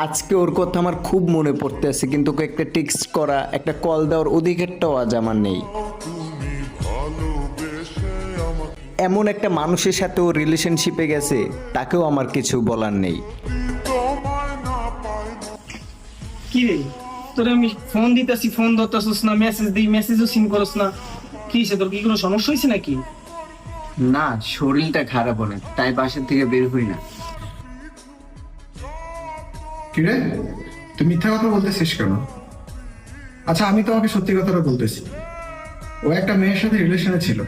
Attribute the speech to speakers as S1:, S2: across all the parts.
S1: আজকে ওর কথা আমার খুব মনে পড়তেছে, কিন্তু ওকে একটা টেক্সট করা, একটা কল দেওয়ার অধিকারটাও আজ আমার নেই। এমন একটা মানুষের সাথে ও রিলেশনশিপে গেছে, তাকেও আমার কিছু বলার নেই।
S2: কি রে, তোরে আমি ফোন দিতেছি, ফোন ধরতেছিস না, মেসেজ দিই, মেসেজও সিন করস না। কি হয়েছে, তোর কি কোনো সমস্যা হয়েছে নাকি?
S3: না, শরীরটা খারাপ হলে তাই বাসা থেকে বের হই না।
S4: কিরে, তুই মিথ্যা কথা বলতেছিস কেন? আচ্ছা, আমি তোমাকে সত্যি কথাটা বলতেছি। ও একটা মেয়ের সাথে রিলেশনে ছিল,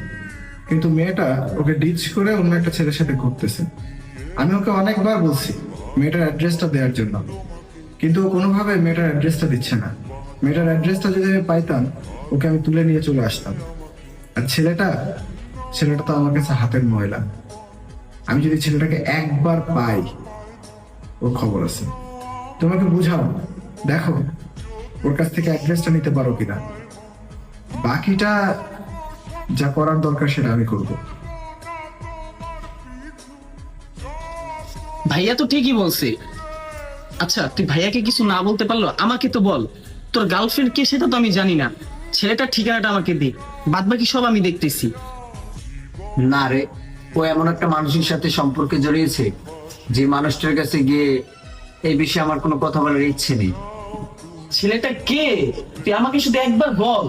S4: কিন্তু মেয়েটা ওকে ডিচ করে অন্য একটা ছেলের সাথে ঘুরতেছে। আমি ওকে অনেকবার বলছি মেয়েটার অ্যাড্রেসটা দেওয়ার জন্য, কিন্তু ও কোনোভাবে মেয়েটার অ্যাড্রেসটা দিচ্ছে না। মেয়েটার অ্যাড্রেসটা যদি আমি পাইতাম, ওকে আমি তুলে নিয়ে চলে আসতাম। আর ছেলেটা ছেলেটা তো আমার কাছে হাতের ময়লা। আমি যদি ছেলেটাকে একবার পাই, ওর খবর আছে। তোমাকে বুঝাও, দেখো ওর কাছ থেকে অ্যাড্রেসটা নিতে পারো কিনা। বাকিটা যা করার দরকার সেটা আমি করব।
S2: ভাইয়া তো ঠিকই বলছে। আচ্ছা, তুই ভাইয়াকে কিছু না বলতে পারলো, আমাকে তো বল। তোর গার্লফ্রেন্ড কে সেটা তো আমি জানি না। ছেলেটার ঠিকানাটা আমাকে দে, বাদ বাকি সব আমি দেখতেছি।
S3: না রে, ও এমন একটা মানুষের সাথে সম্পর্কে জড়িয়েছে যে মানুষটার কাছে গিয়ে এই বিষয়ে আমার কোনো কথা বলার ইচ্ছে নেই।
S2: ছেলেটা কে তুই আমাকে শুধু একবার বল।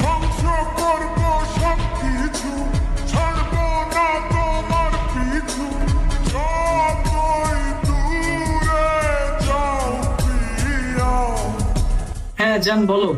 S5: ধ্বংস করব সবকিছু, ছাড়বো না তোমার পিছু, যতই দূরে যাও প্রিয়া।
S2: হ্যাঁ জান, বলো।